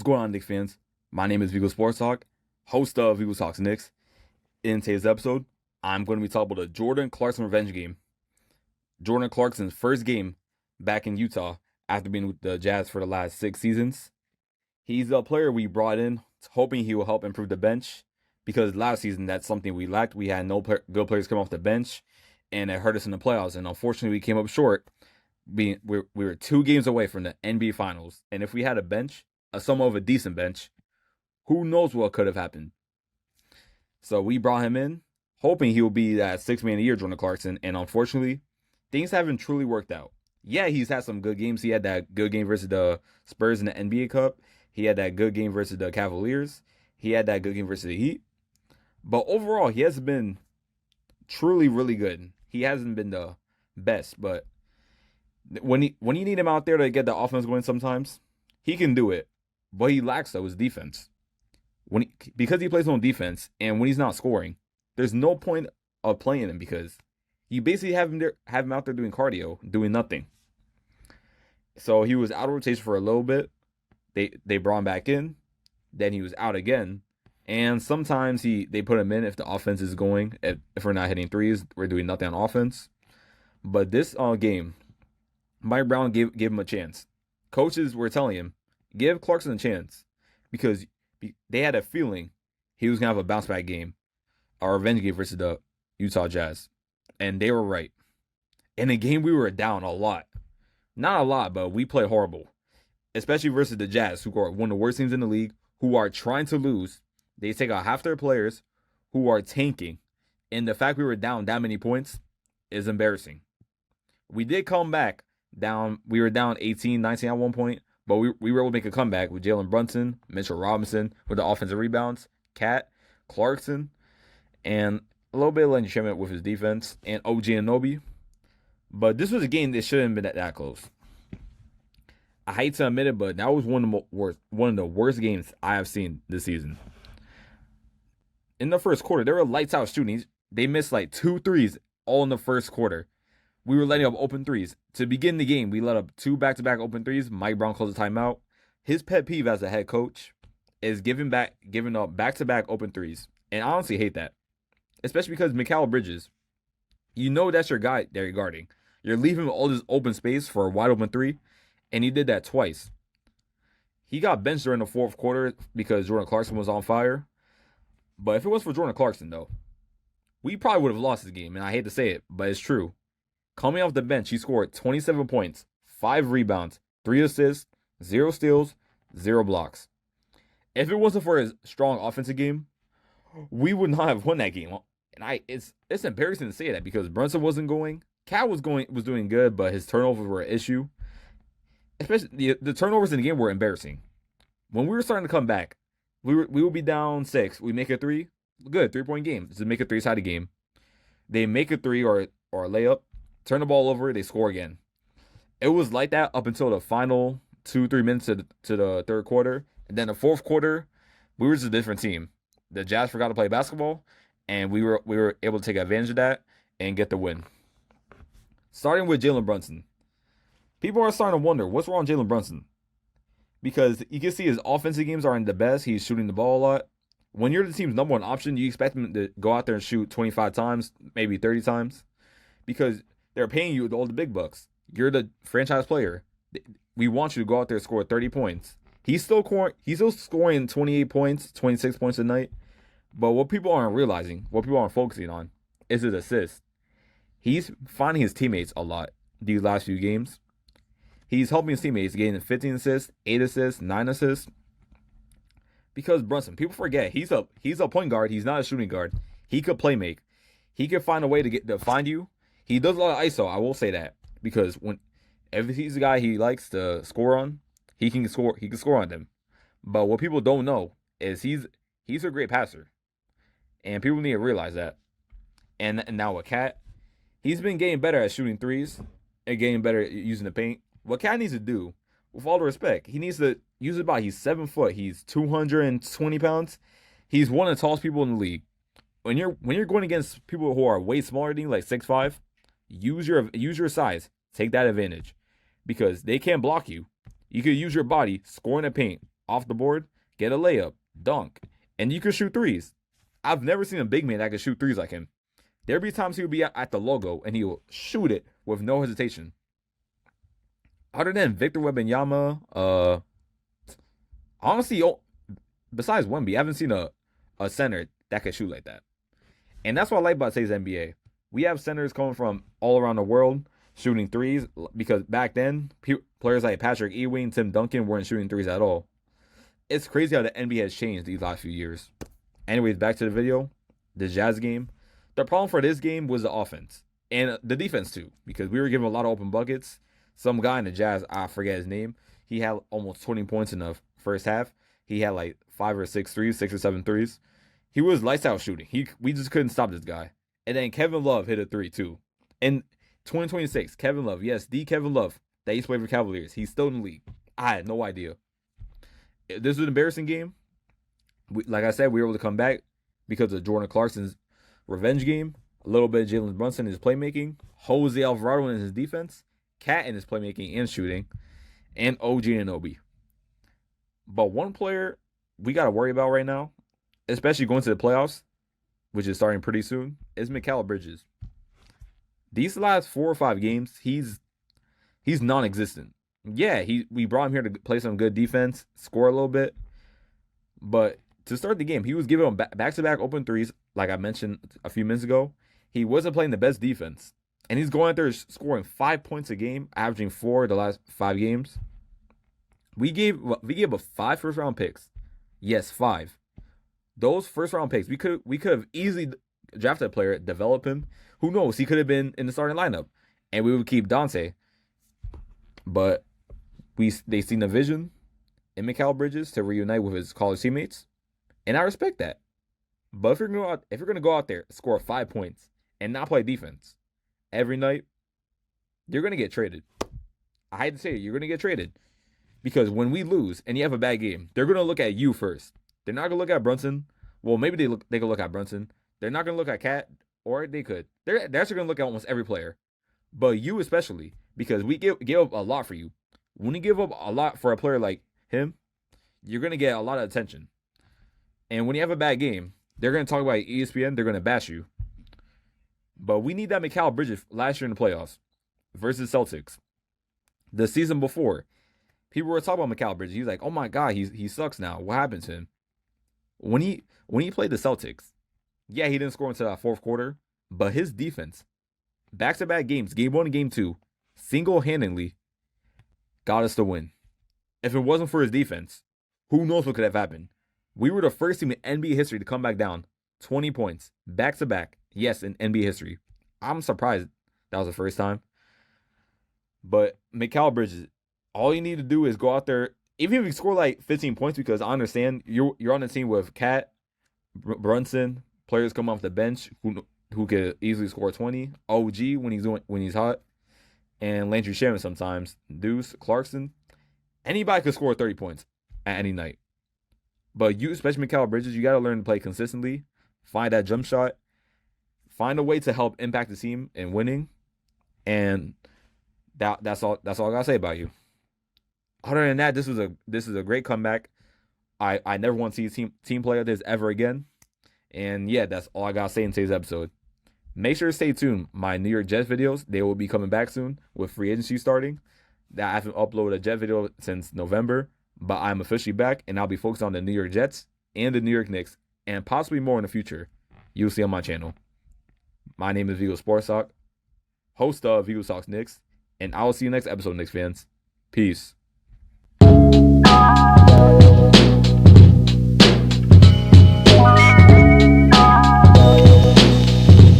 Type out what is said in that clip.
going on, Knicks fans? My name is Vigo Sports Talk, host of Vigo Talks Knicks. In today's episode, I'm going to be talking about the Jordan Clarkson revenge game. Jordan Clarkson's first game back in Utah after being with the Jazz for the last 6 seasons. He's a player we brought in hoping he will help improve the bench because last season that's something we lacked. We had no good players come off the bench, and it hurt us in the playoffs. And unfortunately, we came up short. We were 2 games away from the NBA Finals, and if we had a bench, somewhat of a decent bench, who knows what could have happened. So we brought him in, hoping he will be that 6th man of the year, Jordan Clarkson, and unfortunately, things haven't truly worked out. Yeah, he's had some good games. He had that good game versus the Spurs in the NBA Cup. He had that good game versus the Cavaliers. He had that good game versus the Heat. But overall, he hasn't been truly really good. He hasn't been the best, but when you need him out there to get the offense going sometimes, he can do it. But he lacks, though, his defense. Because he plays on defense, and when he's not scoring, there's no point of playing him because you basically have him out there doing cardio, doing nothing. So he was out of rotation for a little bit. They brought him back in. Then he was out again. And sometimes they put him in if the offense is going. If we're not hitting threes, we're doing nothing on offense. But this game, Mike Brown gave him a chance. Coaches were telling him, give Clarkson a chance because they had a feeling he was going to have a bounce-back game, a revenge game versus the Utah Jazz. And they were right. In the game, we were down a lot. Not a lot, but we played horrible. Especially versus the Jazz, who are one of the worst teams in the league, who are trying to lose. They take out half their players who are tanking. And the fact we were down that many points is embarrassing. We did come back down. We were down 18, 19 at one point. But we were able to make a comeback with Jalen Brunson, Mitchell Robinson with the offensive rebounds, Cat, Clarkson, and a little bit of Landry Shamet with his defense, and OG Anunoby. But this was a game that shouldn't have been that close. I hate to admit it, but that was one of the worst games I have seen this season. In the first quarter, they were lights out shooting. They missed like 2 threes all in the first quarter. We were letting up open threes. To begin the game, we let up 2 back-to-back open threes. Mike Brown calls a timeout. His pet peeve as a head coach is giving up back-to-back open threes. And I honestly hate that. Especially because Mikal Bridges, you know that's your guy that you're guarding. You're leaving all this open space for a wide open 3, and he did that twice. He got benched during the 4th quarter because Jordan Clarkson was on fire. But if it was for Jordan Clarkson, though, we probably would have lost this game. And I hate to say it, but it's true. Coming off the bench, he scored 27 points, 5 rebounds, 3 assists, 0 steals, 0 blocks. If it wasn't for his strong offensive game, we would not have won that game. And it's embarrassing to say that because Brunson wasn't going. Cat was doing good, but his turnovers were an issue. Especially the turnovers in the game were embarrassing. When we were starting to come back, we would be down 6. We make a 3, good 3-point game. Just make a 3-sided game. They make a 3 or a layup. Turn the ball over, they score again. It was like that up until the final 2-3 minutes to the 3rd quarter. And then the 4th quarter, we were just a different team. The Jazz forgot to play basketball, and we were able to take advantage of that and get the win. Starting with Jalen Brunson. People are starting to wonder, what's wrong with Jalen Brunson? Because you can see his offensive games aren't the best. He's shooting the ball a lot. When you're the team's number 1 option, you expect him to go out there and shoot 25 times, maybe 30 times. Because they're paying you all the big bucks. You're the franchise player. We want you to go out there and score 30 points. He's still scoring 28 points, 26 points a night. But what people aren't realizing, what people aren't focusing on, is his assists. He's finding his teammates a lot these last few games. He's helping his teammates, getting 15 assists, 8 assists, 9 assists. Because Brunson, people forget, he's a point guard. He's not a shooting guard. He could play make. He could find a way to find you. He does a lot of ISO, I will say that. Because if he's the guy he likes to score on, he can score on them. But what people don't know is he's a great passer. And people need to realize that. And now with Cat, he's been getting better at shooting threes and getting better at using the paint. What Cat needs to do, with all the respect, he needs to use his body. He's 7 foot. He's 220 pounds. He's one of the tallest people in the league. When you're going against people who are way smaller than you, like 6'5", use your size. Take that advantage. Because they can't block you. You could use your body, score in the paint, off the board, get a layup, dunk, and you can shoot threes. I've never seen a big man that can shoot threes like him. There'll be times he'll be at the logo and he will shoot it with no hesitation. Other than Victor Wembanyama, honestly, besides Wemby, I haven't seen a center that can shoot like that. And that's what I like about today's NBA. We have centers coming from all around the world shooting threes because back then, players like Patrick Ewing, Tim Duncan weren't shooting threes at all. It's crazy how the NBA has changed these last few years. Anyways, back to the video. The Jazz game. The problem for this game was the offense and the defense too, because we were giving a lot of open buckets. Some guy in the Jazz, I forget his name, he had almost 20 points in the first half. He had like 5 or 6 threes, 6 or 7 threes. He was lights out shooting. We just couldn't stop this guy. And then Kevin Love hit a 3 too. In 2026, Kevin Love, yes, the Kevin Love that used to play for Cavaliers. He's still in the league. I had no idea. This was an embarrassing game. Like I said, we were able to come back because of Jordan Clarkson's revenge game. A little bit of Jalen Brunson in his playmaking. Jose Alvarado in his defense. Cat in his playmaking and shooting. And OG Anunoby. But one player we got to worry about right now, especially going to the playoffs, which is starting pretty soon, is Mikal Bridges. These last 4 or 5 games, he's non-existent. Yeah, we brought him here to play some good defense, score a little bit. But to start the game, he was giving him back-to-back open threes, like I mentioned a few minutes ago. He wasn't playing the best defense. And he's going out there scoring 5 points a game, averaging 4 the last 5 games. We gave up 5 first-round picks. Yes, 5. Those first-round picks, we could have easily drafted a player, develop him. Who knows? He could have been in the starting lineup. And we would keep Dante. But they seen the vision in Mikal Bridges to reunite with his college teammates. And I respect that. But if you're gonna go out there, score 5 points, and not play defense every night, you're gonna get traded. I hate to say it, you're gonna get traded. Because when we lose and you have a bad game, they're gonna look at you first. They're not gonna look at Brunson. Well, maybe they can look at Brunson. They're not gonna look at Cat, or they could. They're actually gonna look at almost every player. But you especially, because we give up a lot for you. When you give up a lot for a player like him, you're gonna get a lot of attention. And when you have a bad game, they're gonna talk about ESPN. They're gonna bash you. But we need that Mikal Bridges last year in the playoffs versus Celtics. The season before, people were talking about Mikal Bridges. He's like, "Oh my God, he sucks now. What happened to him?" When he played the Celtics, yeah, he didn't score until that fourth quarter, but his defense, back-to-back games, game 1 and game 2, single-handedly got us the win. If it wasn't for his defense, who knows what could have happened? We were the first team in NBA history to come back down 20 points, back-to-back. Yes, in NBA history. I'm surprised that was the first time. But Mikal Bridges, all you need to do is go out there, even if you score like 15 points, because I understand you're on the team with Cat, Brunson, players come off the bench who could easily score 20. OG when he's hot, and Landry Shamet sometimes. Deuce, Clarkson, anybody could score 30 points at any night. But you, especially Mikal Bridges, you got to learn to play consistently, find that jump shot, find a way to help impact the team in winning, and that's all I gotta say about you. Other than that, this is a great comeback. I never want to see a team play like this ever again. And yeah, that's all I gotta say in today's episode. Make sure to stay tuned. My New York Jets videos, they will be coming back soon with free agency starting. I haven't uploaded a Jet video since November, but I'm officially back, and I'll be focused on the New York Jets and the New York Knicks, and possibly more in the future. You'll see on my channel. My name is Vigo Sports Talk, host of Vigo Talks Knicks, and I will see you next episode, Knicks fans. Peace.